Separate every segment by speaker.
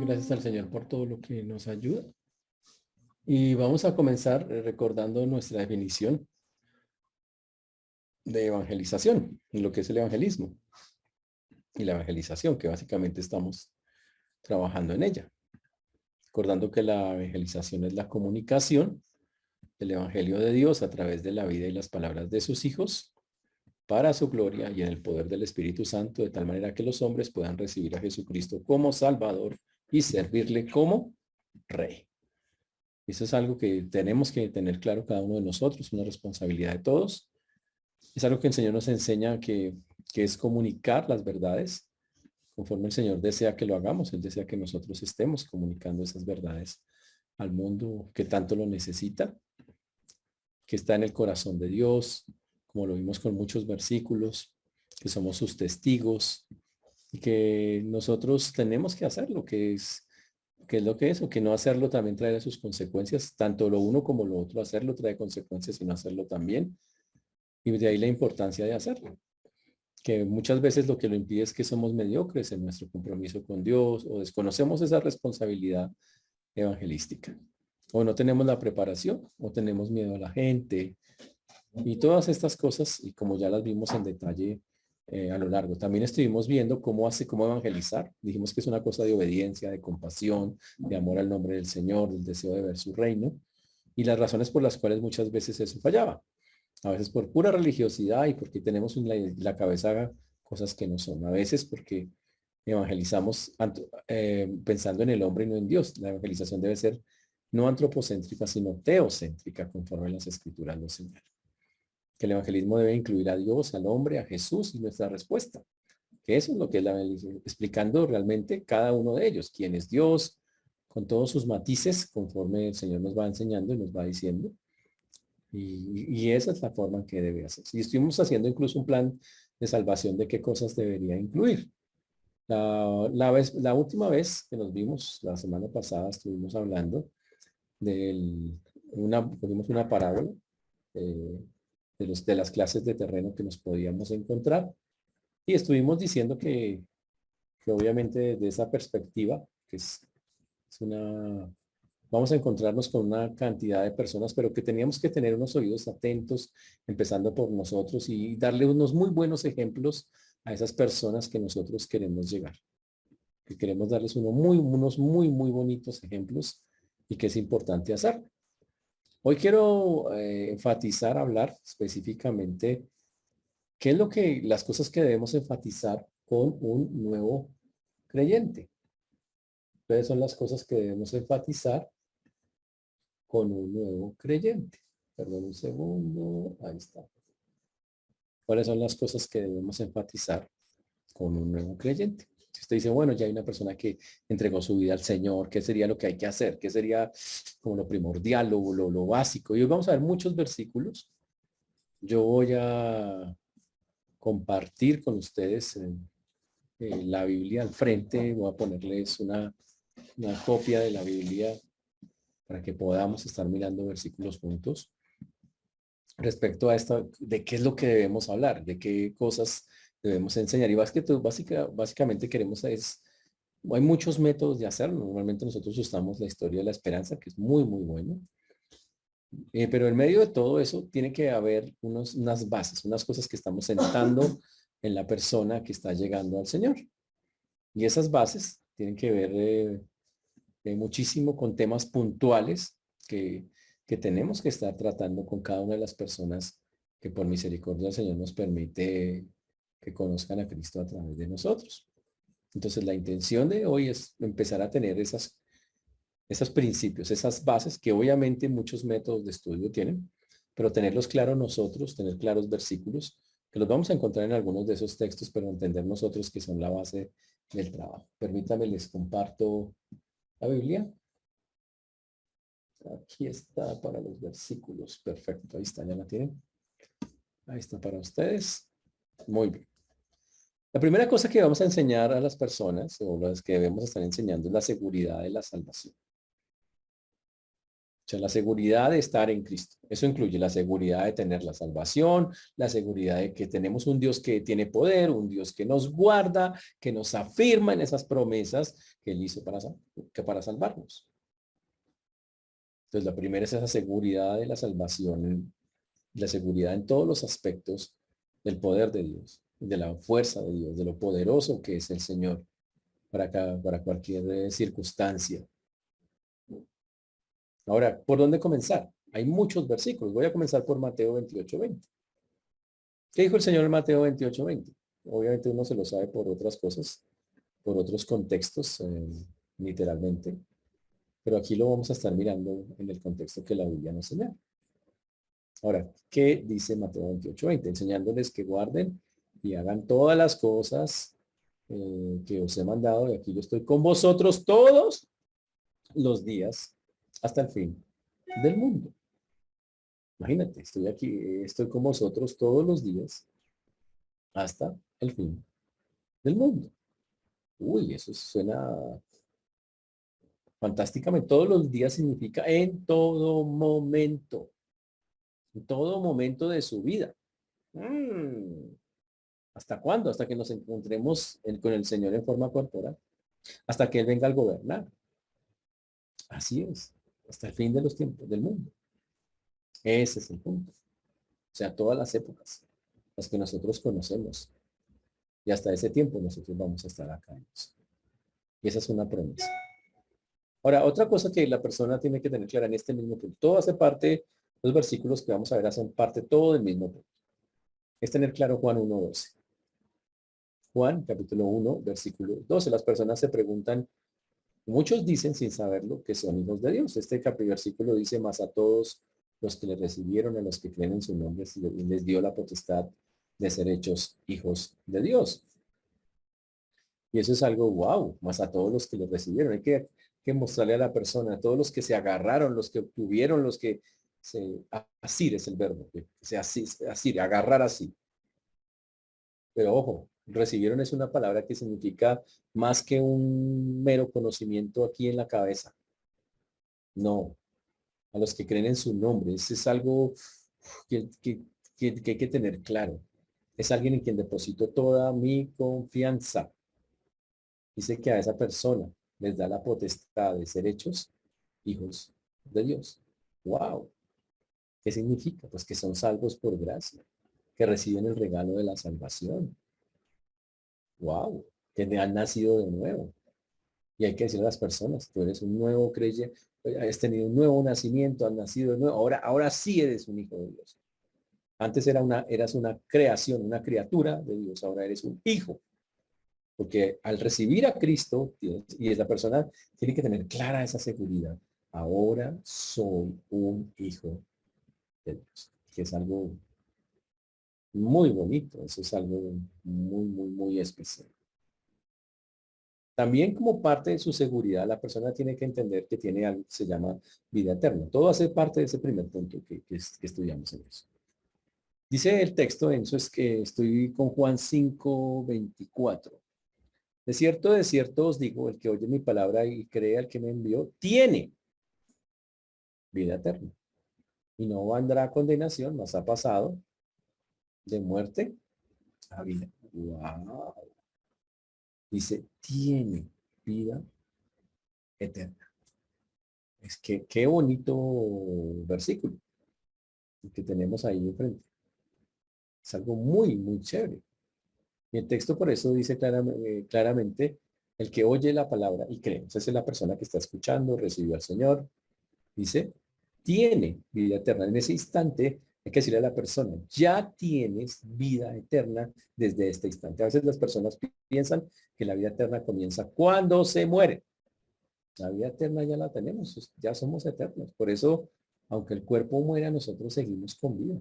Speaker 1: gracias al Señor por todo lo que nos ayuda. Y vamos a comenzar recordando nuestra definición de evangelización, lo que es el evangelismo y la evangelización, que básicamente estamos trabajando en ella. Recordando que la evangelización es la comunicación del evangelio de Dios a través de la vida y las palabras de sus hijos para su gloria y en el poder del Espíritu Santo, de tal manera que los hombres puedan recibir a Jesucristo como Salvador y servirle como Rey. Eso es algo que tenemos que tener claro cada uno de nosotros, una responsabilidad de todos. Es algo que el Señor nos enseña que es comunicar las verdades conforme el Señor desea que lo hagamos. Él desea que nosotros estemos comunicando esas verdades al mundo que tanto lo necesita, que está en el corazón de Dios, como lo vimos con muchos versículos, que somos sus testigos y que nosotros tenemos que hacer lo que es lo que es, o que no hacerlo también trae sus consecuencias, tanto lo uno como lo otro, hacerlo trae consecuencias y no hacerlo también, y de ahí la importancia de hacerlo, que muchas veces lo que lo impide es que somos mediocres en nuestro compromiso con Dios, o desconocemos esa responsabilidad evangelística, o no tenemos la preparación, o tenemos miedo a la gente, y todas estas cosas, y como ya las vimos en detalle a lo largo. También estuvimos viendo cómo evangelizar. Dijimos que es una cosa de obediencia, de compasión, de amor al nombre del Señor, del deseo de ver su reino, y las razones por las cuales muchas veces eso fallaba. A veces por pura religiosidad y porque tenemos en la cabeza cosas que no son. A veces porque evangelizamos pensando en el hombre y no en Dios. La evangelización debe ser no antropocéntrica, sino teocéntrica, conforme las escrituras lo señalan. Que el evangelismo debe incluir a Dios, al hombre, a Jesús y nuestra respuesta. Que eso es lo que es la evangelización, explicando realmente cada uno de ellos, quién es Dios, con todos sus matices, conforme el Señor nos va enseñando y nos va diciendo. Y esa es la forma en que debe hacer. Y estuvimos haciendo incluso un plan de salvación de qué cosas debería incluir. La última vez que nos vimos, la semana pasada, estuvimos hablando pusimos una parábola eh, de las clases de terreno que nos podíamos encontrar. Y estuvimos diciendo que obviamente desde esa perspectiva, que es una, vamos a encontrarnos con una cantidad de personas, pero que teníamos que tener unos oídos atentos, empezando por nosotros y darle unos muy buenos ejemplos a esas personas que nosotros queremos llegar. Que queremos darles unos muy bonitos ejemplos y que es importante hacer. Hoy quiero enfatizar, hablar específicamente qué es las cosas que debemos enfatizar con un nuevo creyente. ¿Cuáles son las cosas que debemos enfatizar con un nuevo creyente? Perdón un segundo, ahí está. ¿Cuáles son las cosas que debemos enfatizar con un nuevo creyente? Si usted dice, bueno, ya hay una persona que entregó su vida al Señor, ¿qué sería lo que hay que hacer? ¿Qué sería como lo primordial, lo básico? Y hoy vamos a ver muchos versículos. Yo voy a compartir con ustedes la Biblia al frente. Voy a ponerles una copia de la Biblia para que podamos estar mirando versículos juntos respecto a esto, de qué es lo que debemos hablar, de qué cosas debemos enseñar. Y básicamente queremos hay muchos métodos de hacerlo. Normalmente nosotros usamos la historia de la esperanza, que es muy bueno. Pero en medio de todo eso tiene que haber unas bases, unas cosas que estamos sentando en la persona que está llegando al Señor. Y esas bases tienen que ver muchísimo con temas puntuales que tenemos que estar tratando con cada una de las personas que por misericordia del Señor nos permite que conozcan a Cristo a través de nosotros. Entonces la intención de hoy es empezar a tener esos principios, esas bases que obviamente muchos métodos de estudio tienen, pero tenerlos claros nosotros, tener claros versículos, que los vamos a encontrar en algunos de esos textos, pero entender nosotros que son la base del trabajo. Permítanme, les comparto la Biblia. Aquí está para los versículos. Perfecto, ahí está, ya la tienen. Ahí está para ustedes. Muy bien. La primera cosa que vamos a enseñar a las personas, o las que debemos estar enseñando, es la seguridad de la salvación. O sea, la seguridad de estar en Cristo. Eso incluye la seguridad de tener la salvación, la seguridad de que tenemos un Dios que tiene poder, un Dios que nos guarda, que nos afirma en esas promesas que Él hizo para salvarnos. Entonces, la primera es esa seguridad de la salvación, la seguridad en todos los aspectos del poder de Dios, de la fuerza de Dios, de lo poderoso que es el Señor para cualquier circunstancia. Ahora, ¿por dónde comenzar? Hay muchos versículos. Voy a comenzar por Mateo 28:20. ¿Qué dijo el Señor en Mateo 28:20? Obviamente uno se lo sabe por otras cosas, por otros contextos, literalmente. Pero aquí lo vamos a estar mirando en el contexto que la Biblia nos señala. Ahora, ¿qué dice Mateo 28:20? Enseñándoles que guarden y hagan todas las cosas que os he mandado. Y aquí yo estoy con vosotros todos los días hasta el fin del mundo. Imagínate, estoy aquí, estoy con vosotros todos los días hasta el fin del mundo. Uy, eso suena fantásticamente. Todos los días significa en todo momento de su vida. ¿Hasta cuándo? Hasta que nos encontremos con el Señor en forma corporal. Hasta que Él venga al gobernar. Así es. Hasta el fin de los tiempos del mundo. Ese es el punto. O sea, todas las épocas, las que nosotros conocemos. Y hasta ese tiempo nosotros vamos a estar acá. Y esa es una promesa. Ahora, otra cosa que la persona tiene que tener clara en este mismo punto. Todo hace parte, los versículos que vamos a ver hacen parte todo del mismo punto. Es tener claro Juan 1:12. Juan, capítulo 1, versículo 12. Las personas se preguntan, muchos dicen sin saberlo que son hijos de Dios. Este versículo dice, más a todos los que le recibieron, a los que creen en su nombre, les dio la potestad de ser hechos hijos de Dios. Y eso es algo wow, más a todos los que le recibieron. Hay que mostrarle a la persona, a todos los que se agarraron, los que obtuvieron, los que asir es el verbo, que se asir, agarrar así. Pero ojo, recibieron es una palabra que significa más que un mero conocimiento aquí en la cabeza. No, a los que creen en su nombre. Eso es algo que hay que tener claro. Es alguien en quien deposito toda mi confianza. Dice que a esa persona les da la potestad de ser hechos hijos de Dios. ¡Wow! ¿Qué significa? Pues que son salvos por gracia, que reciben el regalo de la salvación. ¡Wow! Que han nacido de nuevo. Y hay que decirle a las personas, tú eres un nuevo creyente, has tenido un nuevo nacimiento, has nacido de nuevo, ahora sí eres un hijo de Dios. Antes eras una creación, una criatura de Dios, ahora eres un hijo. Porque al recibir a Cristo, y esa persona tiene que tener clara esa seguridad, ahora soy un hijo de Dios, que es algo muy bonito, eso es algo muy, muy, muy especial. También como parte de su seguridad, la persona tiene que entender que tiene algo que se llama vida eterna. Todo hace parte de ese primer punto que estudiamos en eso. Dice el texto, en eso es que estoy con Juan 5:24. De cierto os digo, el que oye mi palabra y cree al que me envió, tiene vida eterna. Y no vendrá a condenación, mas ha pasado de muerte a vida. Wow. Dice, tiene vida eterna. Es que qué bonito versículo que tenemos ahí enfrente. Es algo muy, muy chévere. Y el texto por eso dice claramente, el que oye la palabra y cree. Esa es la persona que está escuchando, recibió al Señor. Dice, tiene vida eterna. En ese instante hay que decirle a la persona, ya tienes vida eterna desde este instante. A veces las personas piensan que la vida eterna comienza cuando se muere. La vida eterna ya la tenemos, ya somos eternos. Por eso, aunque el cuerpo muera, nosotros seguimos con vida.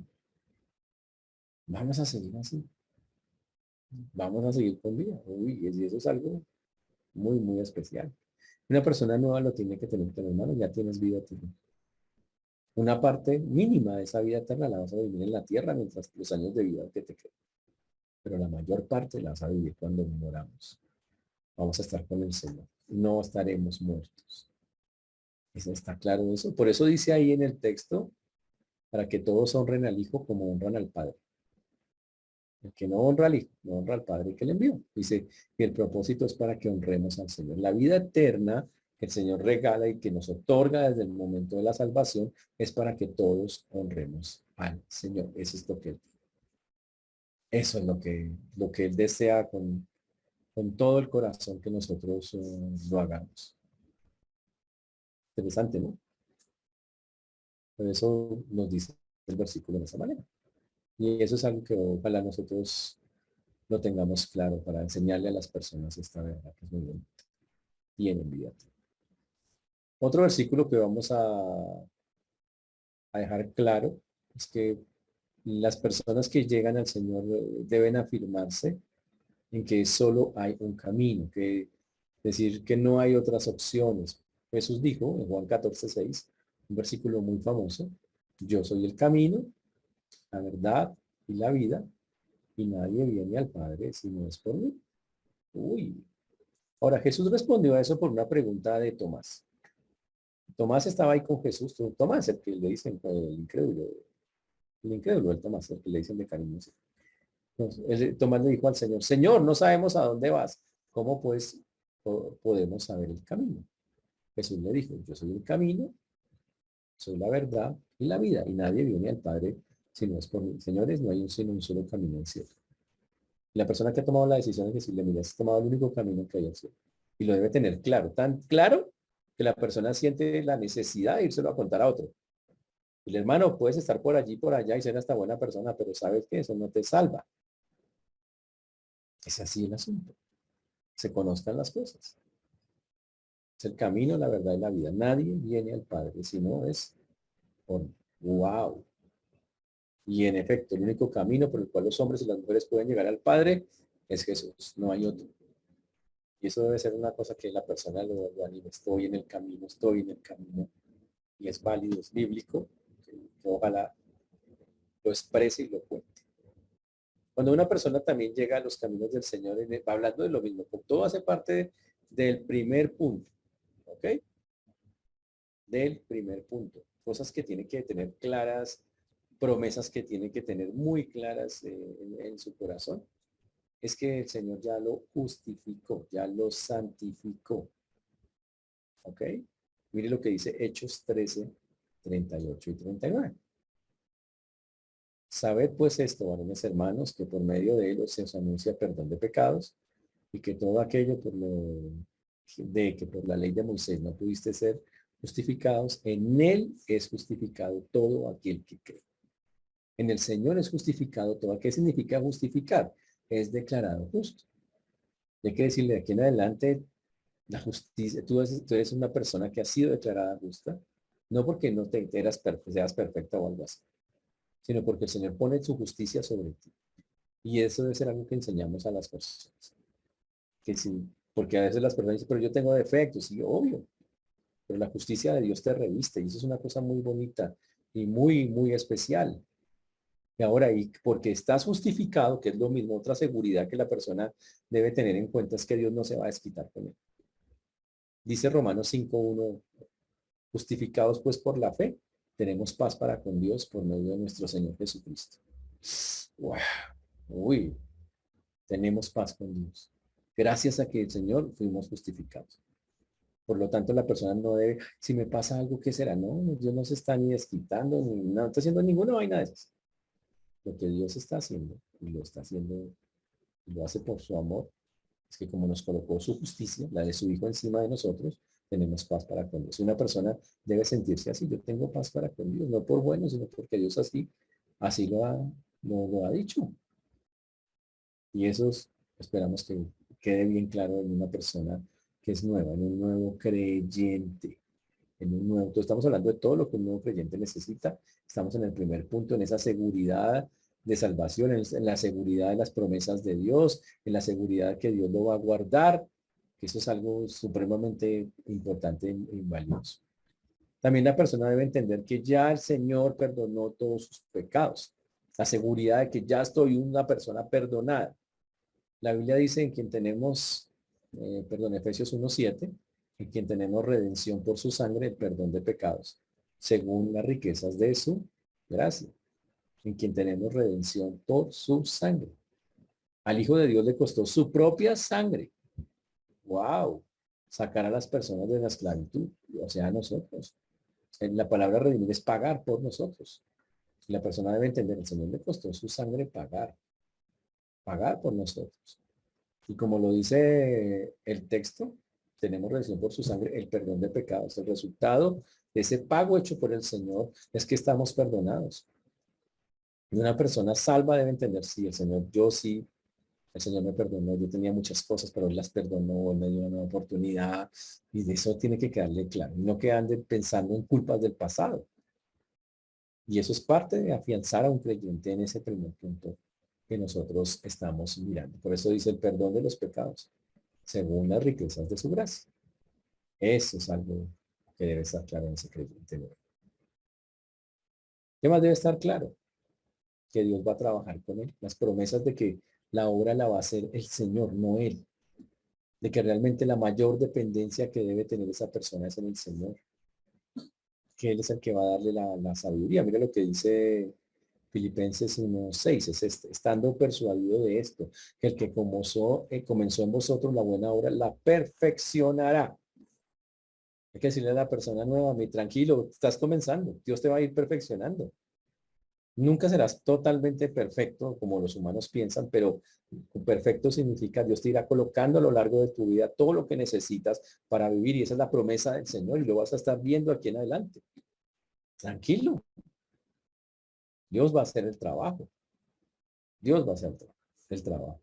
Speaker 1: Vamos a seguir así. Vamos a seguir con vida. Uy, y eso es algo muy, muy especial. Una persona nueva lo tiene que tener, pero hermano, ya tienes vida eterna. Una parte mínima de esa vida eterna la vas a vivir en la tierra mientras los años de vida que te quedan. Pero la mayor parte la vas a vivir cuando moramos. Vamos a estar con el Señor. No estaremos muertos. Está claro eso. Por eso dice ahí en el texto, para que todos honren al Hijo como honran al Padre. El que no honra al Hijo, no honra al Padre que le envió. Dice que el propósito es para que honremos al Señor. La vida eterna que el Señor regala y que nos otorga desde el momento de la salvación es para que todos honremos al Señor. Eso es lo que eso es lo que Él desea con todo el corazón que nosotros lo hagamos. Interesante, ¿no? Por eso nos dice el versículo de esa manera. Y eso es algo que ojalá nosotros lo tengamos claro para enseñarle a las personas esta verdad que es muy bonita. Tienen vida. Otro versículo que vamos a dejar claro es que las personas que llegan al Señor deben afirmarse en que solo hay un camino, que decir que no hay otras opciones. Jesús dijo en Juan 14:6, un versículo muy famoso, yo soy el camino, la verdad y la vida, y nadie viene al Padre si no es por mí. Uy. Ahora, Jesús respondió a eso por una pregunta de Tomás. Tomás estaba ahí con Jesús. Tomás, el que le dicen el incrédulo, el Tomás, el que le dicen de cariño. Entonces, Tomás le dijo al Señor, Señor, no sabemos a dónde vas. ¿Cómo pues podemos saber el camino? Jesús le dijo, yo soy el camino, soy la verdad y la vida, y nadie viene al Padre si no es por mí. Señores, no hay sino un solo camino al cielo. La persona que ha tomado la decisión es decirle, mira, has tomado el único camino que hay al cielo. Y lo debe tener claro, tan claro que la persona siente la necesidad de írselo a contar a otro. El hermano, puedes estar por allí, por allá y ser hasta buena persona, pero sabes que eso no te salva. Es así el asunto. Se conozcan las cosas. Es el camino, la verdad y la vida. Nadie viene al Padre si no es por wow. Y en efecto, el único camino por el cual los hombres y las mujeres pueden llegar al Padre es Jesús. No hay otro. Y eso debe ser una cosa que la persona lo anima. Estoy en el camino, estoy en el camino. Y es válido, es bíblico. Que ojalá lo exprese y lo cuente. Cuando una persona también llega a los caminos del Señor, hablando de lo mismo, todo hace parte del primer punto, ¿ok? Del primer punto. Cosas que tiene que tener claras, promesas que tiene que tener muy claras en su corazón. Es que el Señor ya lo justificó, ya lo santificó, ¿ok? Mire lo que dice Hechos 13, 38 y 39. Sabed pues esto, varones hermanos, que por medio de ellos se os anuncia perdón de pecados y que todo aquello de que por la ley de Moisés no pudiste ser justificados, en él es justificado todo aquel que cree. En el Señor es justificado todo. ¿Qué significa justificar? Es declarado justo. Hay que decirle de aquí en adelante, la justicia, tú eres una persona que ha sido declarada justa, no porque no seas perfecta o algo así, sino porque el Señor pone su justicia sobre ti. Y eso debe ser algo que enseñamos a las personas. Que sí, porque a veces las personas dicen, pero yo tengo defectos, sí, obvio, pero la justicia de Dios te reviste y eso es una cosa muy bonita y muy, muy especial. Y ahora, y porque estás justificado, que es lo mismo, otra seguridad que la persona debe tener en cuenta es que Dios no se va a desquitar con él. Dice Romanos 5:1, justificados pues por la fe, tenemos paz para con Dios por medio de nuestro Señor Jesucristo. Wow. Uy, tenemos paz con Dios. Gracias a que el Señor fuimos justificados. Por lo tanto, la persona no debe, si me pasa algo, ¿qué será? No, Dios no se está ni desquitando, ni no está haciendo ninguna vaina de esas. Lo que Dios está haciendo, y lo está haciendo, y lo hace por su amor, es que como nos colocó su justicia, la de su Hijo encima de nosotros, tenemos paz para con Dios. Y una persona debe sentirse así, yo tengo paz para con Dios, no por bueno, sino porque Dios así lo ha dicho. Y eso esperamos que quede bien claro en una persona que es nueva, en un nuevo creyente, en un nuevo. Entonces estamos hablando de todo lo que un nuevo creyente necesita. Estamos en el primer punto, en esa seguridad de salvación, en la seguridad de las promesas de Dios, en la seguridad de que Dios lo va a guardar, que eso es algo supremamente importante y valioso. También la persona debe entender que ya el Señor perdonó todos sus pecados. La seguridad de que ya estoy una persona perdonada. La Biblia dice en quien tenemos, Efesios 1:7, en quien tenemos redención por su sangre, el perdón de pecados, según las riquezas de su gracia, en quien tenemos redención por su sangre. Al Hijo de Dios le costó su propia sangre. ¡Wow! Sacar a las personas de la esclavitud, o sea, a nosotros. La palabra redimir es pagar por nosotros. La persona debe entender, el Señor le costó su sangre pagar por nosotros. Y como lo dice el texto, tenemos redención por su sangre, el perdón de pecados. El resultado de ese pago hecho por el Señor es que estamos perdonados. Y una persona salva debe entender, sí, el Señor, yo sí, el Señor me perdonó, yo tenía muchas cosas, pero Él las perdonó, Él me dio una nueva oportunidad. Y de eso tiene que quedarle claro. No que ande pensando en culpas del pasado. Y eso es parte de afianzar a un creyente en ese primer punto que nosotros estamos mirando. Por eso dice el perdón de los pecados, según las riquezas de su gracia. Eso es algo que debe estar claro en ese creyente. ¿Qué más debe estar claro? Que Dios va a trabajar con él. Las promesas de que la obra la va a hacer el Señor, no él. De que realmente la mayor dependencia que debe tener esa persona es en el Señor. Que Él es el que va a darle la sabiduría. Mira lo que dice Filipenses 1:6 es este, estando persuadido de esto, que el que comenzó en vosotros la buena obra, la perfeccionará. Hay que decirle a la persona nueva, mi tranquilo, estás comenzando, Dios te va a ir perfeccionando. Nunca serás totalmente perfecto como los humanos piensan, pero perfecto significa Dios te irá colocando a lo largo de tu vida todo lo que necesitas para vivir y esa es la promesa del Señor y lo vas a estar viendo aquí en adelante. Tranquilo, Dios va a hacer el trabajo. Dios va a hacer el trabajo.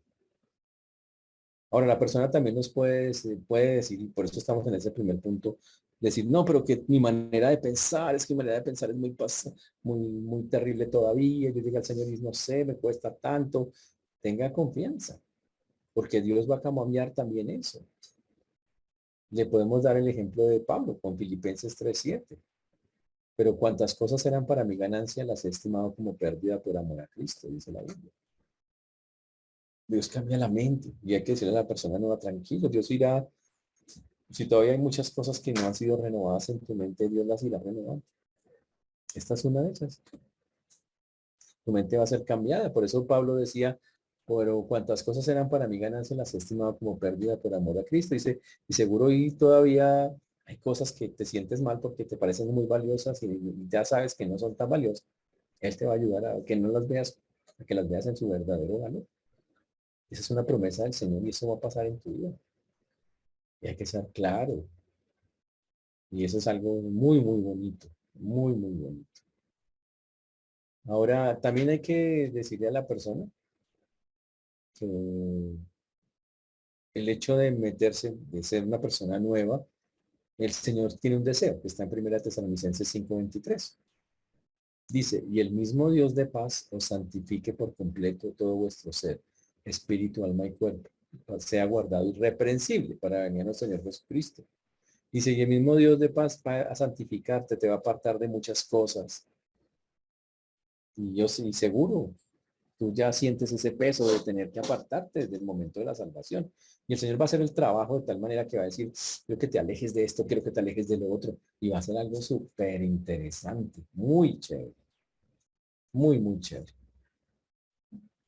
Speaker 1: Ahora, la persona también nos puede decir, y por eso estamos en ese primer punto, decir, no, pero que mi manera de pensar, es que mi manera de pensar es muy terrible todavía. Yo llegué al Señor y no sé, me cuesta tanto. Tenga confianza, porque Dios va a cambiar también eso. Le podemos dar el ejemplo de Pablo con Filipenses 3:7. Pero cuantas cosas eran para mi ganancia, las he estimado como pérdida por amor a Cristo, dice la Biblia. Dios cambia la mente y hay que decirle a la persona nueva, tranquilo, Dios irá, si todavía hay muchas cosas que no han sido renovadas en tu mente, Dios las irá renovando. Esta es una de esas. Tu mente va a ser cambiada. Por eso Pablo decía, pero cuantas cosas eran para mí ganancia, las he estimado como pérdida por amor a Cristo. Dice, y seguro y todavía hay cosas que te sientes mal porque te parecen muy valiosas y ya sabes que no son tan valiosas. Él te va a ayudar a que no las veas, a que las veas en su verdadero valor. Esa es una promesa del Señor y eso va a pasar en tu vida. Y hay que ser claro. Y eso es algo muy bonito. Muy bonito. Ahora, también hay que decirle a la persona que el hecho de meterse, de ser una persona nueva, el Señor tiene un deseo, que está en 1 Tesalonicenses 5:23. Dice, y el mismo Dios de paz os santifique por completo todo vuestro ser, espíritu, alma y cuerpo, sea guardado irreprensible para venir a nuestro Señor Jesucristo. Dice, y el mismo Dios de paz va a santificarte, te va a apartar de muchas cosas. Y yo sí, seguro, tú ya sientes ese peso de tener que apartarte desde el momento de la salvación. Y el Señor va a hacer el trabajo de tal manera que va a decir, quiero que te alejes de esto, quiero que te alejes de lo otro. Y va a ser algo súper interesante, muy chévere, muy chévere,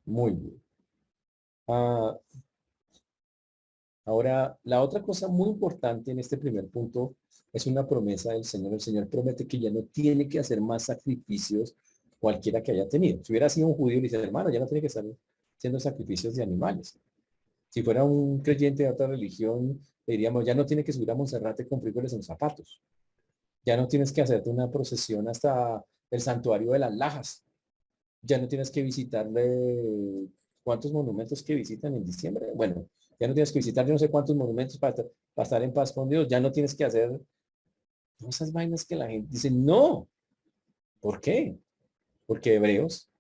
Speaker 1: muy bien. Ah, ahora, la otra cosa muy importante en este primer punto es una promesa del Señor. El Señor promete que ya no tiene que hacer más sacrificios cualquiera que haya tenido. Si hubiera sido un judío, le dice, hermano, ya no tiene que estar haciendo sacrificios de animales. Si fuera un creyente de otra religión, le diríamos, ya no tiene que subir a Monserrate con frijoles en los zapatos. Ya no tienes que hacerte una procesión hasta el santuario de las Lajas. Ya no tienes que visitarle cuántos monumentos que visitan en diciembre. Bueno, ya no tienes que visitar yo no sé cuántos monumentos para estar en paz con Dios. Ya no tienes que hacer esas vainas que la gente dice, no. ¿Por qué? Porque Hebreos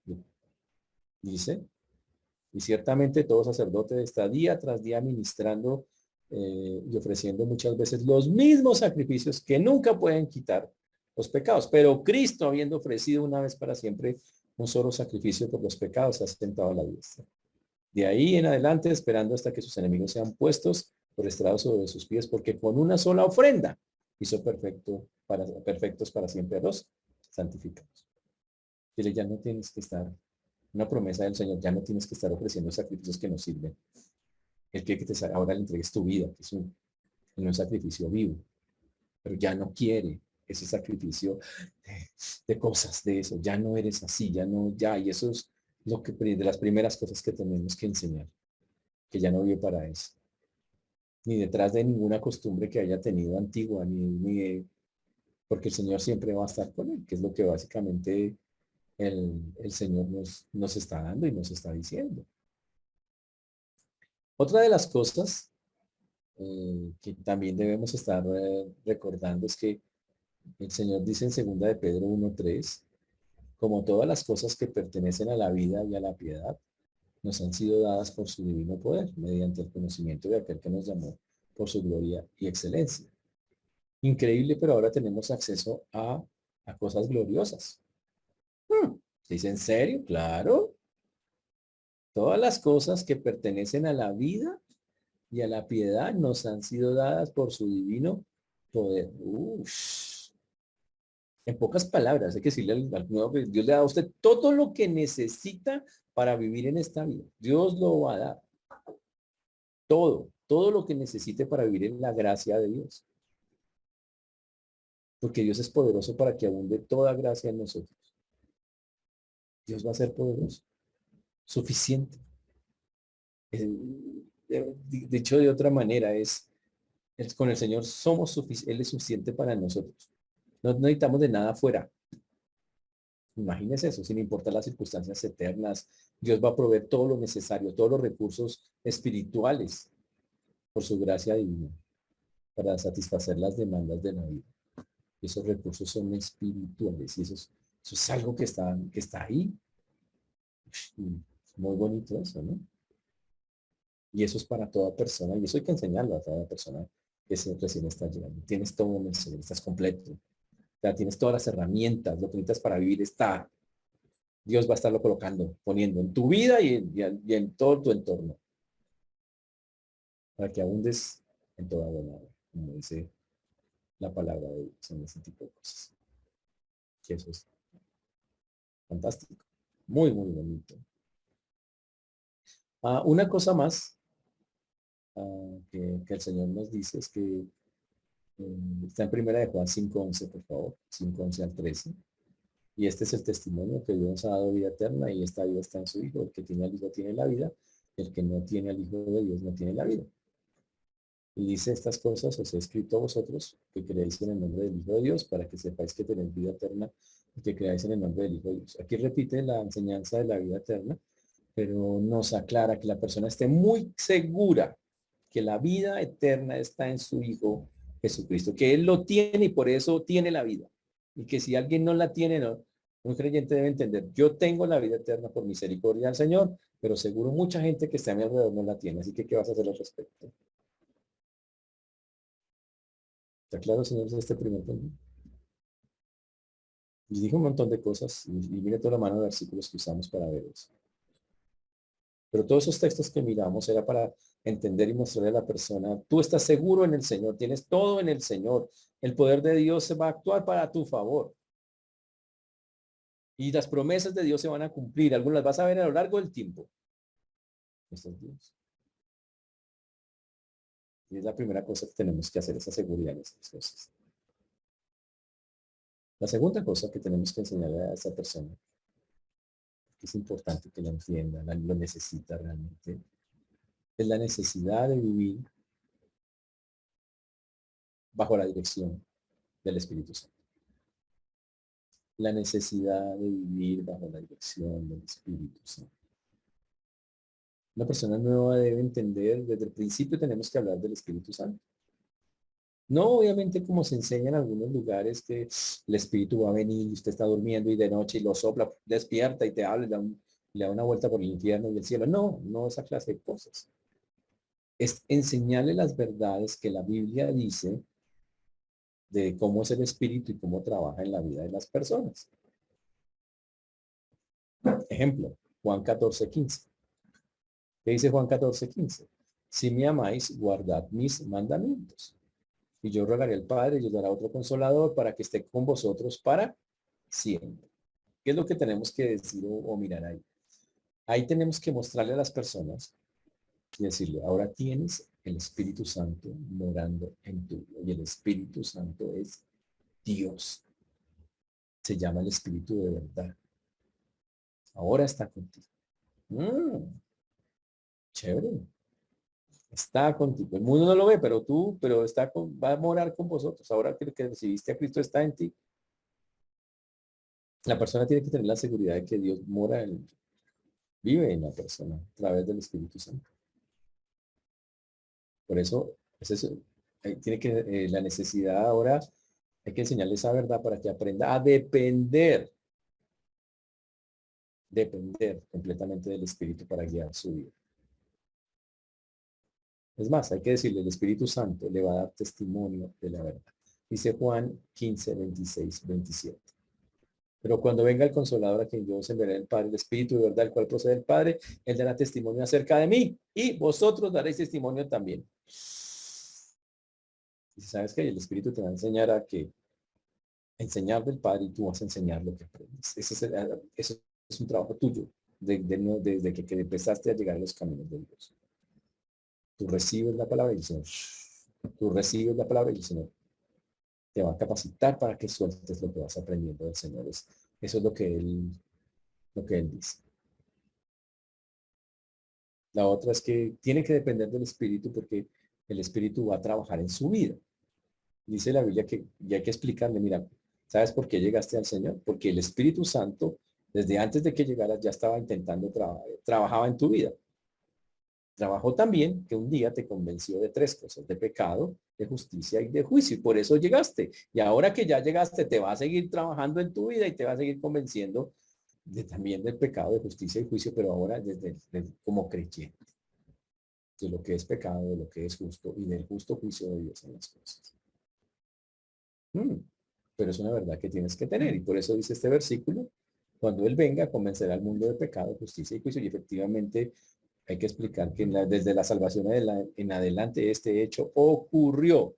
Speaker 1: dice, y ciertamente todo sacerdote está día tras día ministrando y ofreciendo muchas veces los mismos sacrificios que nunca pueden quitar los pecados. Pero Cristo, habiendo ofrecido una vez para siempre un solo sacrificio por los pecados, se ha sentado a la diestra. De ahí en adelante, esperando hasta que sus enemigos sean puestos por estrado sobre sus pies, porque con una sola ofrenda hizo perfectos para siempre a los santificados. Dile, ya no tienes que estar, una promesa del Señor, ya no tienes que estar ofreciendo sacrificios que no sirven. Él quiere que ahora le entregues tu vida, que es un sacrificio vivo, pero ya no quiere ese sacrificio de cosas de eso, ya no eres así, ya no, ya, y eso es lo que de las primeras cosas que tenemos que enseñar, que ya no vive para eso, ni detrás de ninguna costumbre que haya tenido antigua, porque el Señor siempre va a estar con él, que es lo que básicamente el Señor nos está dando y nos está diciendo. Otra de las cosas que también debemos estar recordando es que el Señor dice en 2 de Pedro 1:3, como todas las cosas que pertenecen a la vida y a la piedad, nos han sido dadas por su divino poder, mediante el conocimiento de aquel que nos llamó por su gloria y excelencia. Increíble, pero ahora tenemos acceso a cosas gloriosas. ¿Dice en serio? Claro. Todas las cosas que pertenecen a la vida y a la piedad nos han sido dadas por su divino poder. En pocas palabras, hay que decirle al nuevo que Dios le da a usted todo lo que necesita para vivir en esta vida. Dios lo va a dar. Todo lo que necesite para vivir en la gracia de Dios. Porque Dios es poderoso para que abunde toda gracia en nosotros. Dios va a ser poderoso, suficiente. Dicho de otra manera, con el Señor somos suficientes, Él es suficiente para nosotros. No necesitamos de nada afuera. Imagínese eso, sin importar las circunstancias eternas, Dios va a proveer todo lo necesario, todos los recursos espirituales por su gracia divina para satisfacer las demandas de la vida. Esos recursos son espirituales y eso es algo que está ahí. Muy bonito eso, ¿no? Y eso es para toda persona y eso hay que enseñarlo a toda persona que recién está llegando. Tienes todo en el Señor, estás completo. O sea, tienes todas las herramientas, lo que necesitas para vivir está. Dios va a estarlo colocando, poniendo en tu vida y en todo tu entorno. Para que abundes en toda buena obra, como dice la palabra de Dios en ese tipo de cosas. Que eso es fantástico. Muy, muy bonito. Una cosa más que el Señor nos dice es que está en primera de Juan 5:11, por favor, 5:11 al 13. Y este es el testimonio que Dios nos ha dado vida eterna y esta vida está en su Hijo. El que tiene al Hijo tiene la vida, el que no tiene al Hijo de Dios no tiene la vida. Y dice estas cosas, os he escrito a vosotros que creéis en el nombre del Hijo de Dios para que sepáis que tenéis vida eterna y que creáis en el nombre del Hijo de Dios. Aquí repite la enseñanza de la vida eterna, pero nos aclara que la persona esté muy segura que la vida eterna está en su Hijo Jesucristo, que Él lo tiene y por eso tiene la vida. Y que si alguien no la tiene, no, un creyente debe entender, yo tengo la vida eterna por misericordia del Señor, pero seguro mucha gente que está a mi alrededor no la tiene. Así que, ¿qué vas a hacer al respecto? ¿Está claro, señores, este primer punto? Y dijo un montón de cosas y mire toda la mano de versículos que usamos para ver eso. Pero todos esos textos que miramos era para entender y mostrarle a la persona, tú estás seguro en el Señor, tienes todo en el Señor. El poder de Dios se va a actuar para tu favor. Y las promesas de Dios se van a cumplir. Algunas las vas a ver a lo largo del tiempo. Esto es Dios. Y es la primera cosa que tenemos que hacer, esa seguridad en esas cosas. La segunda cosa que tenemos que enseñarle a esa persona, que es importante que lo entienda, lo necesita realmente, es la necesidad de vivir bajo la dirección del Espíritu Santo. La necesidad de vivir bajo la dirección del Espíritu Santo. Una persona nueva debe entender, desde el principio tenemos que hablar del Espíritu Santo. No, obviamente, como se enseña en algunos lugares que el Espíritu va a venir y usted está durmiendo y de noche y lo sopla, despierta y te habla y le da una vuelta por el infierno y el cielo. No, no esa clase de cosas. Es enseñarle las verdades que la Biblia dice de cómo es el Espíritu y cómo trabaja en la vida de las personas. Ejemplo, Juan 14:15. ¿Qué dice Juan 14:15? Si me amáis, guardad mis mandamientos. Y yo rogaré al Padre y os dará otro consolador para que esté con vosotros para siempre. ¿Qué es lo que tenemos que decir o mirar ahí? Ahí tenemos que mostrarle a las personas y decirle, ahora tienes el Espíritu Santo morando en tu vida. Y el Espíritu Santo es Dios. Se llama el Espíritu de verdad. Ahora está contigo. Chévere. Está contigo. El mundo no lo ve, pero tú, va a morar con vosotros. Ahora que recibiste a Cristo está en ti. La persona tiene que tener la seguridad de que Dios vive en la persona a través del Espíritu Santo. Por eso, tiene que, la necesidad ahora, hay que enseñarle esa verdad para que aprenda a depender completamente del Espíritu para guiar su vida. Es más, hay que decirle, el Espíritu Santo le va a dar testimonio de la verdad. Dice Juan 15, 26, 27. Pero cuando venga el Consolador a quien yo os enviaré el Padre, el Espíritu de verdad, el cual procede del Padre, él dará testimonio acerca de mí y vosotros daréis testimonio también. Y sabes que el Espíritu te va a enseñar enseñar del Padre y tú vas a enseñar lo que aprendes. Eso es un trabajo tuyo desde que empezaste a llegar a los caminos de Dios. Tú recibes la palabra y el Señor, tú recibes la palabra y el Señor te va a capacitar para que sueltes lo que vas aprendiendo del Señor. Eso es lo que Él dice. La otra es que tiene que depender del Espíritu porque el Espíritu va a trabajar en su vida. Dice la Biblia que ya hay que explicarle, mira, ¿sabes por qué llegaste al Señor? Porque el Espíritu Santo, desde antes de que llegaras, ya estaba intentando trabajaba en tu vida. Trabajó también que un día te convenció de tres cosas, de pecado, de justicia y de juicio. Y por eso llegaste. Y ahora que ya llegaste, te va a seguir trabajando en tu vida y te va a seguir convenciendo también del pecado, de justicia y juicio, pero ahora como creyente. De lo que es pecado, de lo que es justo y del justo juicio de Dios en las cosas. Pero es una verdad que tienes que tener. Y por eso dice este versículo, cuando Él venga, convencerá al mundo de pecado, justicia y juicio. Y efectivamente hay que explicar que desde la salvación en adelante este hecho ocurrió.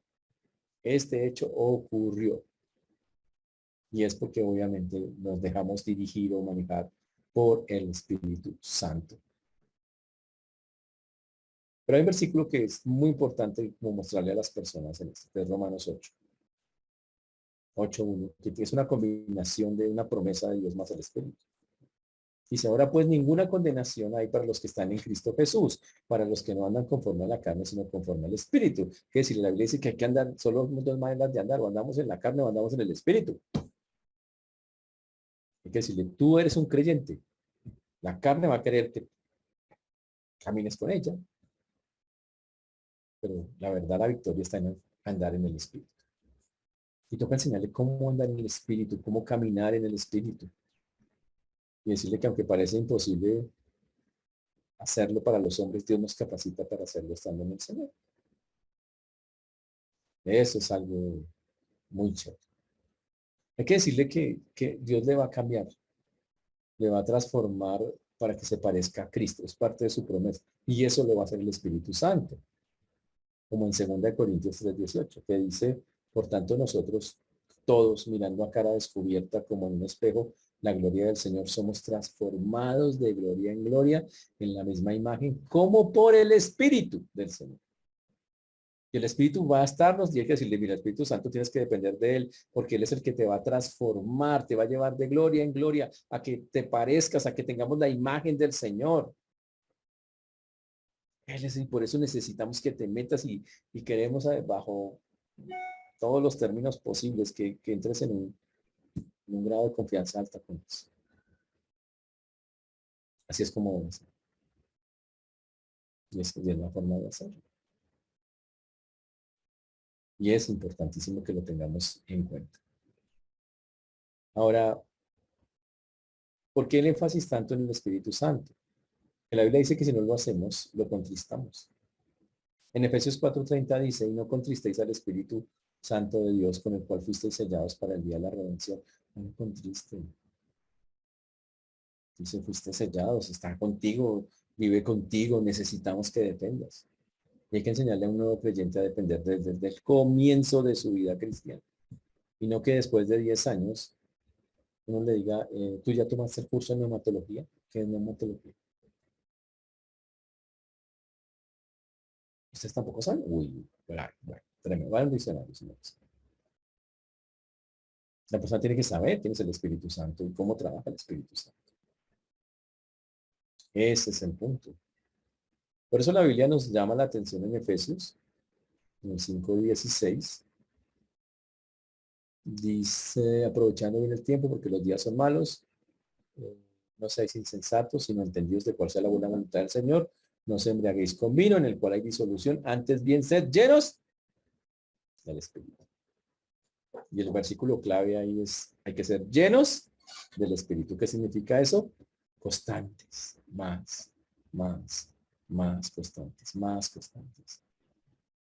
Speaker 1: Este hecho ocurrió. Y es porque obviamente nos dejamos dirigir o manejar por el Espíritu Santo. Pero hay un versículo que es muy importante como mostrarle a las personas en este, es Romanos 8:1, que es una combinación de una promesa de Dios más el Espíritu. Dice, ahora pues ninguna condenación hay para los que están en Cristo Jesús, para los que no andan conforme a la carne, sino conforme al Espíritu. Que decir, la Biblia dice que hay que andar, solo dos maneras de andar, o andamos en la carne o andamos en el Espíritu. Hay que decirle, tú eres un creyente. La carne va a querer que camines con ella, pero la verdad, la victoria está en andar en el Espíritu. Y toca enseñarle cómo andar en el Espíritu, cómo caminar en el Espíritu. Y decirle que aunque parece imposible hacerlo para los hombres, Dios nos capacita para hacerlo estando en el Señor. Eso es algo muy chévere. Hay que decirle que Dios le va a cambiar, le va a transformar para que se parezca a Cristo. Es parte de su promesa. Y eso lo va a hacer el Espíritu Santo. Como en 2 Corintios 3:18, que dice, por tanto nosotros todos mirando a cara descubierta como en un espejo la gloria del Señor, somos transformados de gloria en gloria en la misma imagen como por el Espíritu del Señor. Y el Espíritu va a estarnos y hay que decirle, mira, el Espíritu Santo tienes que depender de Él, porque Él es el que te va a transformar, te va a llevar de gloria en gloria, a que te parezcas, a que tengamos la imagen del Señor. Él es, y por eso necesitamos que te metas y queremos bajo todos los términos posibles que entres en un grado de confianza alta con eso. Así es como debe ser. Y es la forma de hacerlo. Y es importantísimo que lo tengamos en cuenta. Ahora, ¿por qué el énfasis tanto en el Espíritu Santo? La Biblia dice que si no lo hacemos, lo contristamos. En Efesios 4:30 dice, y no contristéis al Espíritu Santo de Dios, con el cual fuisteis sellados para el día de la redención. No lo contristen. Dice, fuiste sellados, está contigo, vive contigo, necesitamos que dependas. Y hay que enseñarle a un nuevo creyente a depender desde el comienzo de su vida cristiana. Y no que después de 10 años uno le diga, ¿tú ya tomaste el curso de neumatología? ¿Qué es neumatología? ¿Ustedes tampoco saben? Uy, bueno, tremendo. Van al diccionario, señores. La persona tiene que saber quién es el Espíritu Santo y cómo trabaja el Espíritu Santo. Ese es el punto. Por eso la Biblia nos llama la atención en Efesios, en el 5:16. Dice, aprovechando bien el tiempo porque los días son malos, eh, no seáis insensatos, sino entendidos de cuál sea la buena voluntad del Señor. No se embriaguéis con vino, en el cual hay disolución, antes bien sed llenos del Espíritu. Y el versículo clave ahí es, hay que ser llenos del Espíritu. ¿Qué significa eso? Constantes, más, más constantes, más constantes.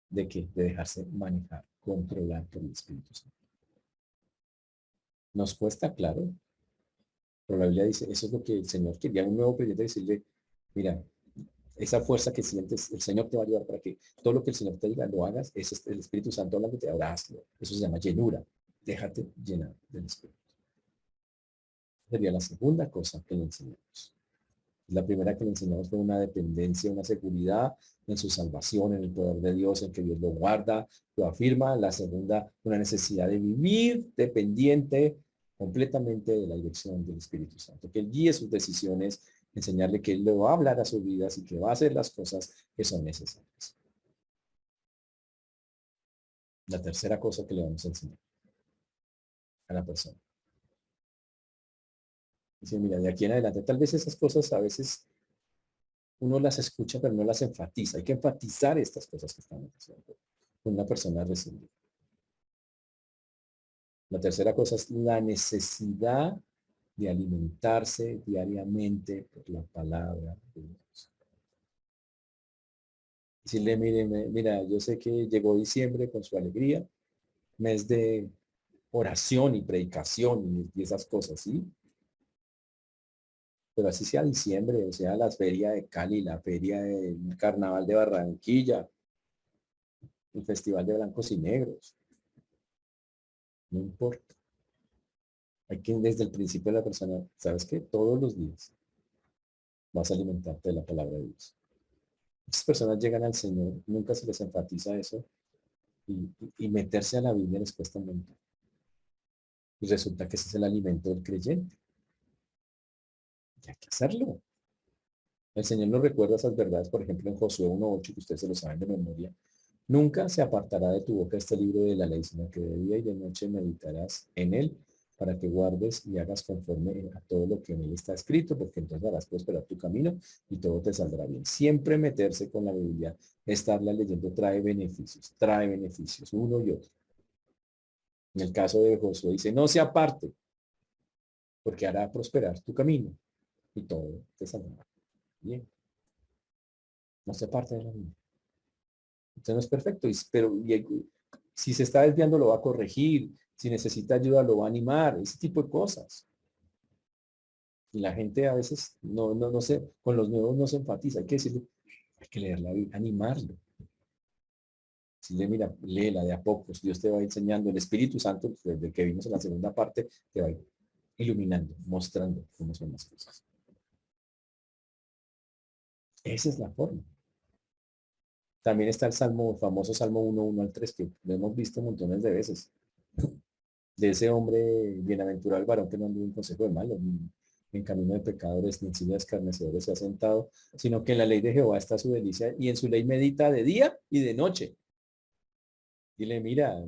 Speaker 1: ¿De qué? De dejarse manejar, controlar por el Espíritu Santo. Nos cuesta, claro, pero la Biblia dice, eso es lo que el Señor quería, un nuevo creyente decirle, mira, esa fuerza que sientes, el Señor te va a ayudar para que todo lo que el Señor te diga lo hagas, eso es el Espíritu Santo hablándote, ahora hazlo. Eso se llama llenura. Déjate llenar del Espíritu. Sería la segunda cosa que le enseñamos. La primera que le enseñamos fue una dependencia, una seguridad en su salvación, en el poder de Dios, en que Dios lo guarda, lo afirma. La segunda, una necesidad de vivir dependiente completamente de la dirección del Espíritu Santo, que Él guíe sus decisiones, enseñarle que Él le va a hablar a sus vidas y que va a hacer las cosas que son necesarias. La tercera cosa que le vamos a enseñar a la persona. Dice, mira, de aquí en adelante, tal vez esas cosas a veces uno las escucha, pero no las enfatiza. Hay que enfatizar estas cosas que estamos haciendo con una persona recién. La tercera cosa es la necesidad de alimentarse diariamente por la palabra de Dios. Decirle, mire, mira, yo sé que llegó diciembre con su alegría, mes de oración y predicación y esas cosas, ¿sí? Pero así sea diciembre, o sea la feria de Cali, la feria del Carnaval de Barranquilla, el Festival de Blancos y Negros, no importa. Hay que desde el principio de la persona, ¿sabes qué? Todos los días vas a alimentarte de la palabra de Dios. Muchas personas llegan al Señor, nunca se les enfatiza eso y meterse a la Biblia les cuesta un montón. Y resulta que ese es el alimento del creyente. Y hay que hacerlo. El Señor nos recuerda esas verdades, por ejemplo, en Josué 1:8, que ustedes se lo saben de memoria. Nunca se apartará de tu boca este libro de la ley, sino que de día y de noche meditarás en él para que guardes y hagas conforme a todo lo que en él está escrito, porque entonces harás prosperar tu camino y todo te saldrá bien. Siempre meterse con la Biblia, estarla leyendo trae beneficios, uno y otro. En el caso de Josué dice, no se aparte, porque hará prosperar tu camino y todo te saldrá bien. No se aparte de la Biblia. Usted no es perfecto, pero si se está desviando lo va a corregir, si necesita ayuda lo va a animar, ese tipo de cosas. Y la gente a veces no sé, con los nuevos no se enfatiza, hay que decirle, hay que leer la Biblia, animarlo. Si le mira, léela de a pocos, Dios te va enseñando, el Espíritu Santo, desde que vimos en la segunda parte, te va iluminando, mostrando cómo son las cosas. Esa es la forma. También está el Salmo, el famoso Salmo 1:1 al 3, que lo hemos visto montones de veces. De ese hombre bienaventurado el varón que no anduvo en consejo de malos, ni en camino de pecadores, ni en silla de escarnecedores se ha sentado, sino que en la ley de Jehová está su delicia y en su ley medita de día y de noche. Dile, mira,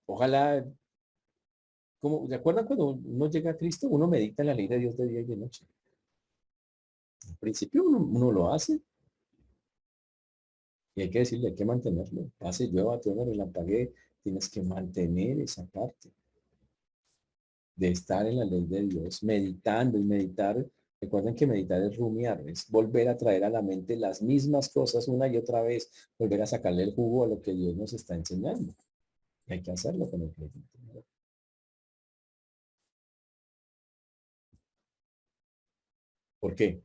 Speaker 1: ojalá, como, ¿se acuerdan cuando uno llega a Cristo? Uno medita en la ley de Dios de día y de noche. Al principio uno lo hace y hay que decirle, hay que mantenerlo. Pase, llueva, truene, relampaguee, tienes que mantener esa parte de estar en la ley de Dios, meditando y meditar. Recuerden que meditar es rumiar, es volver a traer a la mente las mismas cosas una y otra vez, volver a sacarle el jugo a lo que Dios nos está enseñando. Y hay que hacerlo con el creyente, ¿no? ¿Por qué?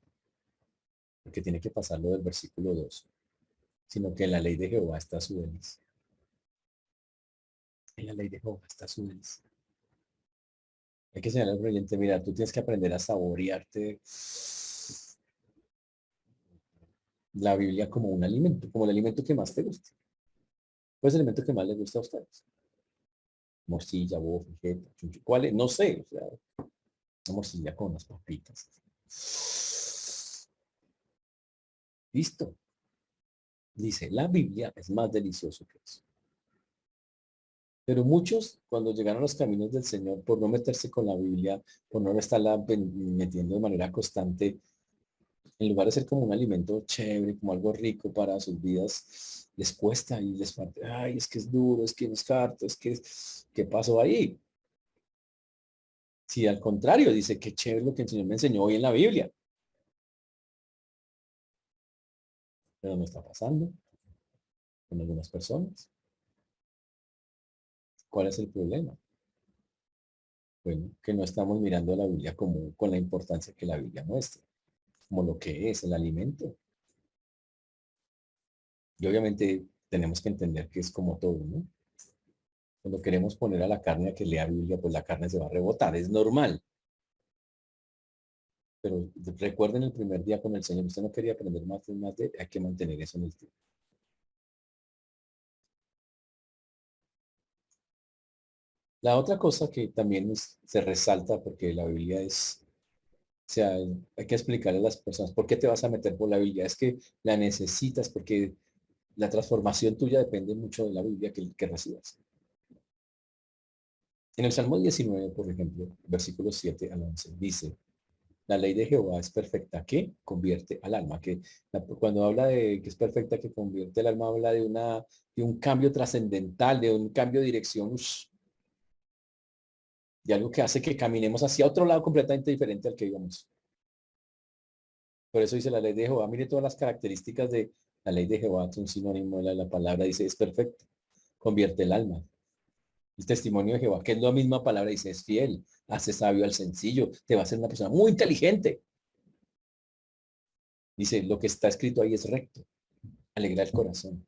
Speaker 1: Porque tiene que pasarlo del versículo 2. sino que en la ley de Jehová está su delicia. En la ley de Jehová está su delicia. Hay que señalar al creyente, mira, tú tienes que aprender a saborearte la Biblia como un alimento, como el alimento que más te guste. ¿Cuál es el alimento que más les gusta a ustedes? Morcilla, huevo, frijeta, chuchu, ¿cuál es? No sé, o sea, una morcilla con unas papitas. Listo. Dice, la Biblia es más delicioso que eso. Pero muchos, cuando llegaron a los caminos del Señor, por no meterse con la Biblia, por no estarla metiendo de manera constante, en lugar de ser como un alimento chévere, como algo rico para sus vidas, les cuesta y les falta, ay, es que es duro, es que no es harto, es que, ¿qué pasó ahí? Si al contrario, dice, qué chévere lo que el Señor me enseñó hoy en la Biblia. Pero no está pasando con algunas personas. ¿Cuál es el problema? Bueno, que no estamos mirando a la Biblia como con la importancia que la Biblia muestra, como lo que es el alimento. Y obviamente tenemos que entender que es como todo, ¿no? Cuando queremos poner a la carne a que lea Biblia, pues la carne se va a rebotar, es normal. Pero recuerden el primer día con el Señor, usted no quería aprender más de, hay que mantener eso en el tiempo. La otra cosa que también se resalta porque la Biblia es, o sea, hay que explicarle a las personas, ¿por qué te vas a meter por la Biblia? Es que la necesitas porque la transformación tuya depende mucho de la Biblia que recibas. En el Salmo 19, por ejemplo, versículos 7 al 11, dice, la ley de Jehová es perfecta que convierte al alma. Cuando habla de que es perfecta que convierte al alma, habla de un cambio trascendental, de un cambio de dirección, de algo que hace que caminemos hacia otro lado completamente diferente al que íbamos. Por eso dice la ley de Jehová. Mire todas las características de la ley de Jehová, es un sinónimo de la palabra, dice es perfecta, convierte el alma. El testimonio de Jehová, que es la misma palabra, dice es fiel, hace sabio al sencillo, te va a hacer una persona muy inteligente. Dice, lo que está escrito ahí es recto, alegra el corazón,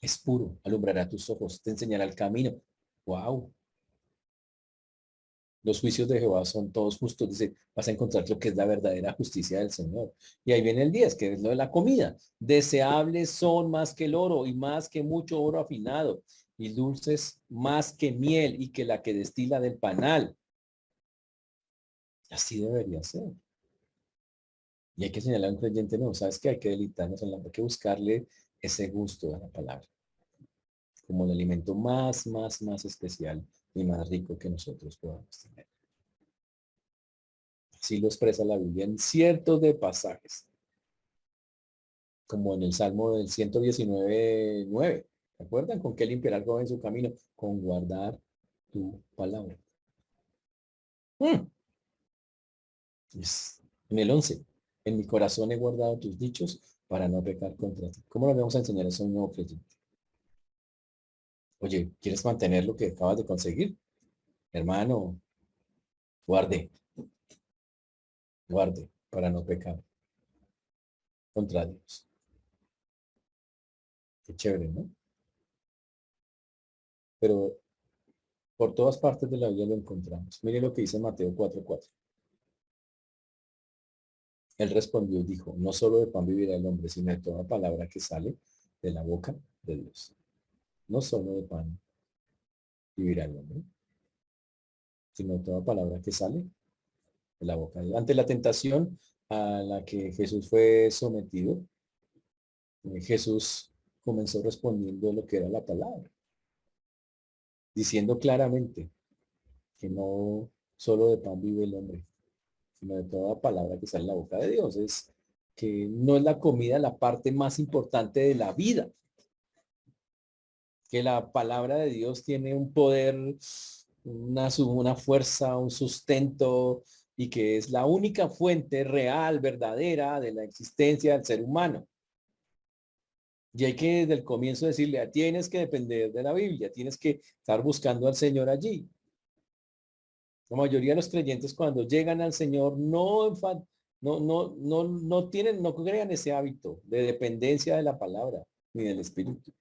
Speaker 1: es puro, alumbrará tus ojos, te enseñará el camino. Wow. Los juicios de Jehová son todos justos. Dice, vas a encontrar lo que es la verdadera justicia del Señor. Y ahí viene el 10, que es lo de la comida. Deseables son más que el oro y más que mucho oro afinado y dulces más que miel y que la que destila del panal. Así debería ser. Y hay que señalar a un creyente, no, sabes que hay que deleitarnos en la, hay que buscarle ese gusto a la palabra, como el alimento más especial y más rico que nosotros podamos tener. Así lo expresa la Biblia en ciertos de pasajes, como en el Salmo del 119:9. ¿Se acuerdan? ¿Con qué limpiará el joven su camino? Con guardar tu palabra. Mm. En el 11, en mi corazón he guardado tus dichos para no pecar contra ti. ¿Cómo le vamos a enseñar eso a un nuevo creyente? Oye, ¿quieres mantener lo que acabas de conseguir? Hermano, guarde, guarde para no pecar contra Dios. Qué chévere, ¿no? Pero por todas partes de la Biblia lo encontramos. Mire lo que dice Mateo 4:4. Él respondió y dijo, no solo de pan vivirá el hombre, sino de toda palabra que sale de la boca de Dios. No solo de pan vivirá el hombre, sino de toda palabra que sale de la boca de Dios. Ante la tentación a la que Jesús fue sometido, Jesús comenzó respondiendo lo que era la palabra, diciendo claramente que no solo de pan vive el hombre, sino de toda palabra que sale de la boca de Dios. Es que no es la comida la parte más importante de la vida, que la palabra de Dios tiene un poder, una fuerza, un sustento y que es la única fuente real, verdadera de la existencia del ser humano. Y hay que desde el comienzo decirle, tienes que depender de la Biblia, tienes que estar buscando al Señor allí. La mayoría de los creyentes cuando llegan al Señor no tienen, no crean ese hábito de dependencia de la palabra. ni del espíritu.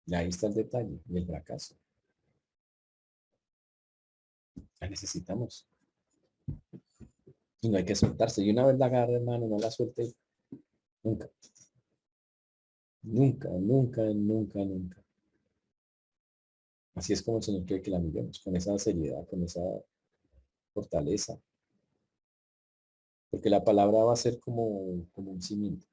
Speaker 1: Y ahí está el detalle y el fracaso. La necesitamos. Y no hay que soltarse. Y una vez la agarre, hermano, no la suelte nunca. Nunca, nunca, nunca, nunca. Así es como el Señor quiere que la miremos, con esa seriedad, con esa fortaleza. Porque la palabra va a ser como un cimiento.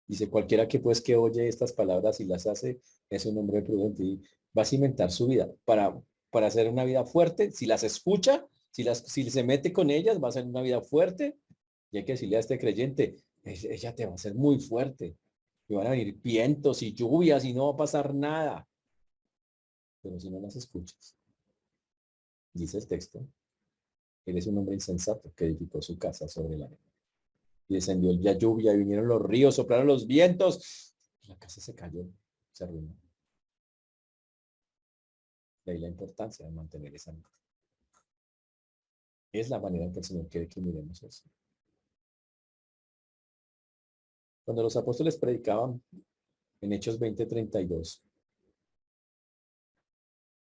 Speaker 1: Dice, cualquiera que pues que oye estas palabras y las hace, es un hombre prudente y va a cimentar su vida para hacer una vida fuerte. Si las escucha, si se mete con ellas, va a ser una vida fuerte. Y hay que decirle a este creyente, ella te va a hacer muy fuerte. Y van a venir vientos y lluvias y no va a pasar nada. Pero si no las escuchas, dice el texto, eres un hombre insensato que edificó su casa sobre la arena. Y descendió la lluvia y vinieron los ríos, soplaron los vientos. La casa se cayó, se arruinó. De ahí la importancia de mantener esa mente. Es la manera en que el Señor quiere que miremos eso. Cuando los apóstoles predicaban en Hechos 20:32,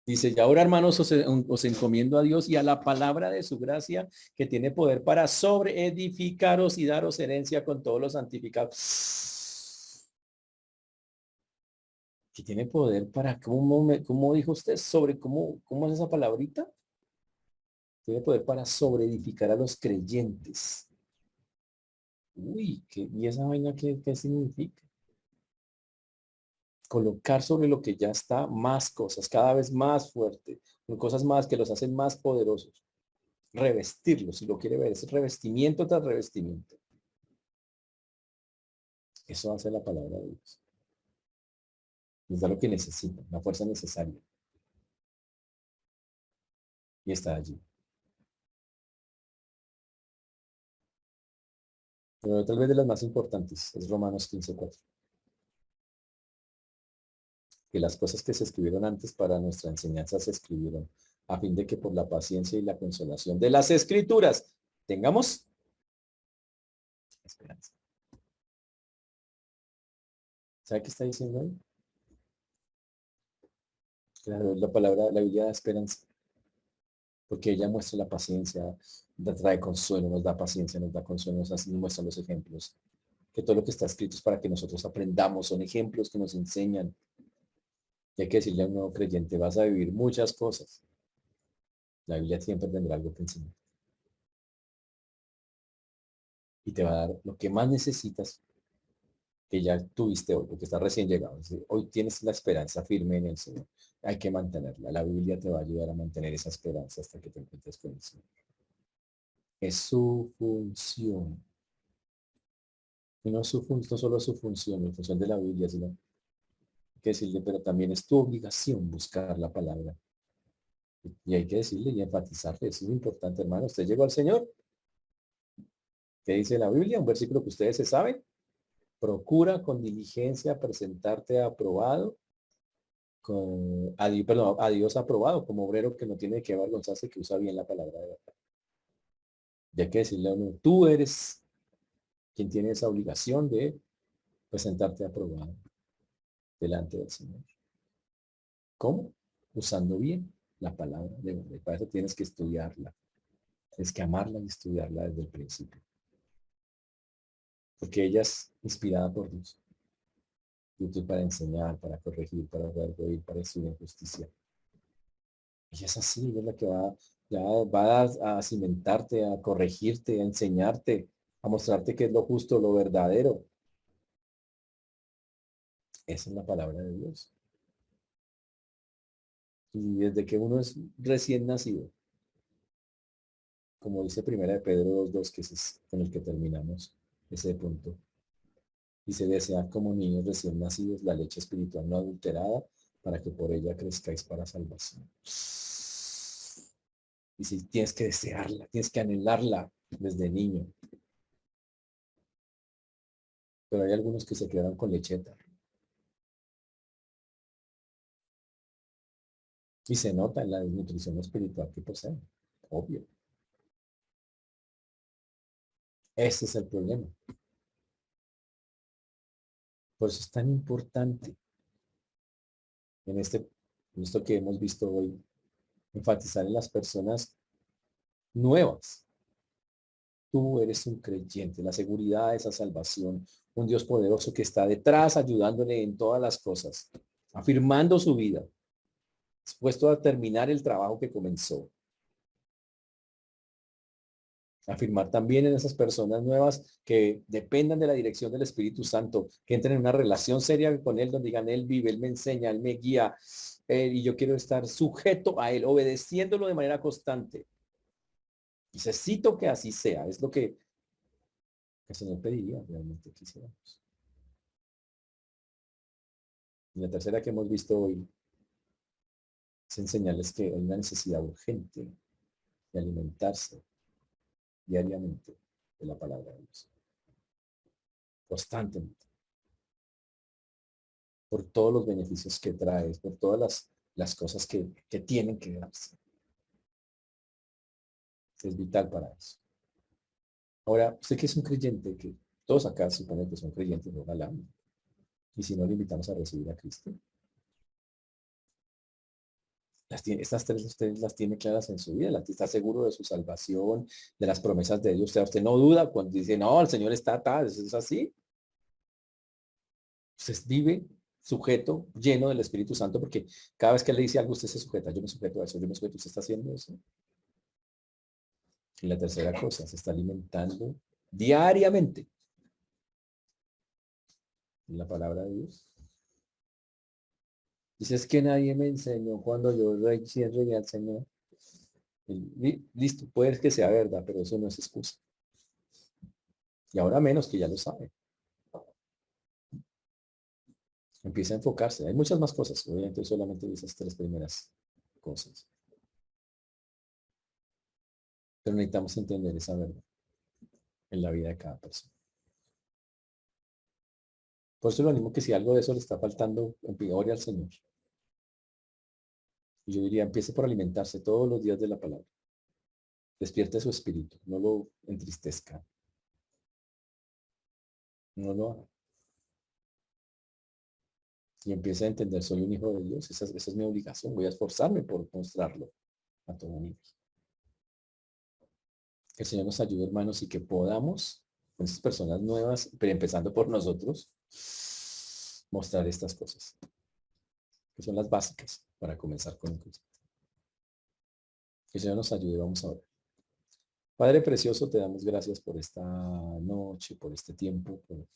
Speaker 1: dice, y ahora hermanos os encomiendo a Dios y a la palabra de su gracia que tiene poder para sobreedificaros y daros herencia con todos los santificados. Que tiene poder para, ¿cómo dijo usted? ¿Cómo es esa palabrita? Tiene poder para sobreedificar a los creyentes. Uy, ¿y esa vaina qué significa? Colocar sobre lo que ya está más cosas, cada vez más fuerte, con cosas más que los hacen más poderosos. Revestirlos, si lo quiere ver, es revestimiento tras revestimiento. Eso hace la palabra de Dios. Les da lo que necesitan, la fuerza necesaria. Y está allí. Pero tal vez de las más importantes es Romanos 15:4. Que las cosas que se escribieron antes para nuestra enseñanza se escribieron a fin de que por la paciencia y la consolación de las escrituras tengamos esperanza. ¿Sabe qué está diciendo ahí? Claro, la palabra, la Biblia da esperanza, porque ella muestra la paciencia, trae consuelo, nos da paciencia, nos da consuelo, nos muestra los ejemplos, que todo lo que está escrito es para que nosotros aprendamos, son ejemplos que nos enseñan. Y hay que decirle a un nuevo creyente, vas a vivir muchas cosas. La Biblia siempre tendrá algo que enseñar. Y te va a dar lo que más necesitas, que ya tuviste hoy, porque estás recién llegado. Es decir, hoy tienes la esperanza firme en el Señor. Hay que mantenerla. La Biblia te va a ayudar a mantener esa esperanza hasta que te encuentres con el Señor. Es su función. Y no, no solo su función, en función de la Biblia, sino que decirle, pero también es tu obligación buscar la palabra. Y hay que decirle y enfatizarle, eso es importante, hermano. Usted llegó al Señor. ¿Qué dice la Biblia? Un versículo que ustedes se saben. Procura con diligencia presentarte aprobado, a Dios aprobado, como obrero que no tiene que avergonzarse, que usa bien la palabra de verdad. Y hay que decirle a uno, tú eres quien tiene esa obligación de presentarte aprobado delante del Señor. ¿Cómo? Usando bien la palabra de verdad. Y para eso tienes que estudiarla. Tienes que amarla y estudiarla desde el principio. Porque ella es inspirada por Dios. Útil para enseñar, para corregir, para redarguir, para estudiar justicia. Ella es así, ella es la que va a cimentarte, a corregirte, a enseñarte, a mostrarte qué es lo justo, lo verdadero. Esa es la palabra de Dios. Y desde que uno es recién nacido, como dice Primera de Pedro 2:2, que es con el que terminamos ese punto, dice, desead como niños recién nacidos la leche espiritual no adulterada, para que por ella crezcáis para salvación. Y si tienes que desearla, tienes que anhelarla desde niño. Pero hay algunos que se quedaron con lecheta. Y se nota en la desnutrición espiritual que poseen. Obvio. Ese es el problema. Por eso es tan importante en esto que hemos visto hoy, enfatizar en las personas nuevas. Tú eres un creyente, la seguridad de esa salvación, un Dios poderoso que está detrás ayudándole en todas las cosas, afirmando su vida, dispuesto a terminar el trabajo que comenzó. Afirmar también en esas personas nuevas que dependan de la dirección del Espíritu Santo, que entren en una relación seria con Él, donde digan, Él vive, Él me enseña, Él me guía, y yo quiero estar sujeto a Él, obedeciéndolo de manera constante. Necesito que así sea, es lo que el Señor pediría realmente quisiéramos. Y la tercera que hemos visto hoy es enseñarles que hay una necesidad urgente de alimentarse diariamente de la palabra de Dios. Constantemente. Por todos los beneficios que trae, por todas las cosas que tienen que darse. Es vital para eso. Ahora, usted que es un creyente, que todos acá suponen que son creyentes, ojalá. Y si no, le invitamos a recibir a Cristo. Estas tres usted las tiene claras en su vida, está seguro de su salvación, de las promesas de Dios. Usted no duda cuando dice, no, el Señor está atado, es así. Usted vive sujeto, lleno del Espíritu Santo, porque cada vez que le dice algo, usted se sujeta. Yo me sujeto a eso, yo me sujeto, usted está haciendo eso. Y la tercera cosa, se está alimentando diariamente en la palabra de Dios. Dice, es que nadie me enseñó cuando yo recién llegué al Señor. Listo, puede que sea verdad, pero eso no es excusa. Y ahora menos que ya lo sabe. Empieza a enfocarse. Hay muchas más cosas, obviamente solamente esas tres primeras cosas. Pero necesitamos entender esa verdad en la vida de cada persona. Por eso lo animo que si algo de eso le está faltando, ore al Señor. Y yo diría, empiece por alimentarse todos los días de la palabra. Despierte su espíritu, no lo entristezca. No lo haga. Y empiece a entender, soy un hijo de Dios, esa es mi obligación, voy a esforzarme por mostrarlo a todo mundo. Que el Señor nos ayude, hermanos, y que podamos, con esas personas nuevas, pero empezando por nosotros, mostrar estas cosas, que son las básicas para comenzar con el Cristo. Que el Señor nos ayude, vamos a ver. Padre precioso, te damos gracias por esta noche, por este tiempo, por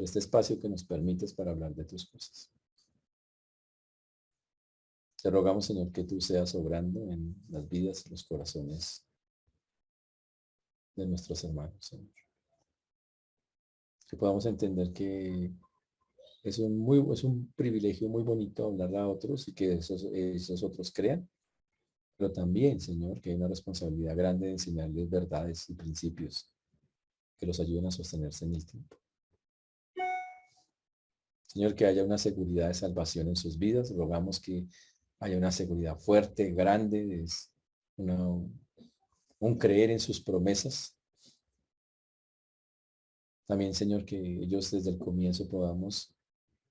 Speaker 1: este espacio que nos permites para hablar de tus cosas. Te rogamos, Señor, que tú seas obrando en las vidas y los corazones de nuestros hermanos, Señor. Que podamos entender que es un privilegio muy bonito hablar a otros y que esos otros crean. Pero también, Señor, que hay una responsabilidad grande de enseñarles verdades y principios que los ayuden a sostenerse en el tiempo. Señor, que haya una seguridad de salvación en sus vidas. Rogamos que haya una seguridad fuerte, grande, un creer en sus promesas. También, Señor, que ellos desde el comienzo podamos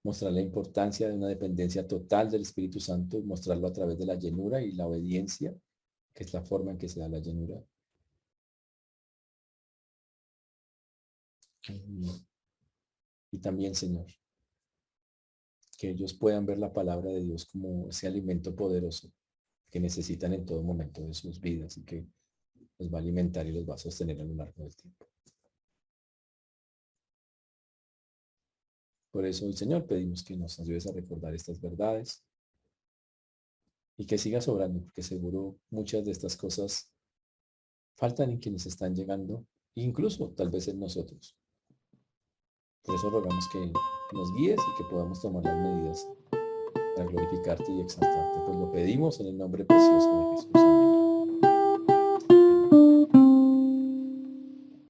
Speaker 1: mostrar la importancia de una dependencia total del Espíritu Santo y mostrarlo a través de la llenura y la obediencia, que es la forma en que se da la llenura. Y también, Señor, que ellos puedan ver la palabra de Dios como ese alimento poderoso que necesitan en todo momento de sus vidas y que los va a alimentar y los va a sostener a lo largo del tiempo. Por eso, el Señor, pedimos que nos ayudes a recordar estas verdades y que sigas obrando, porque seguro muchas de estas cosas faltan en quienes están llegando, incluso tal vez en nosotros. Por eso rogamos que nos guíes y que podamos tomar las medidas para glorificarte y exaltarte. Pues lo pedimos en el nombre precioso de Jesús. Amén.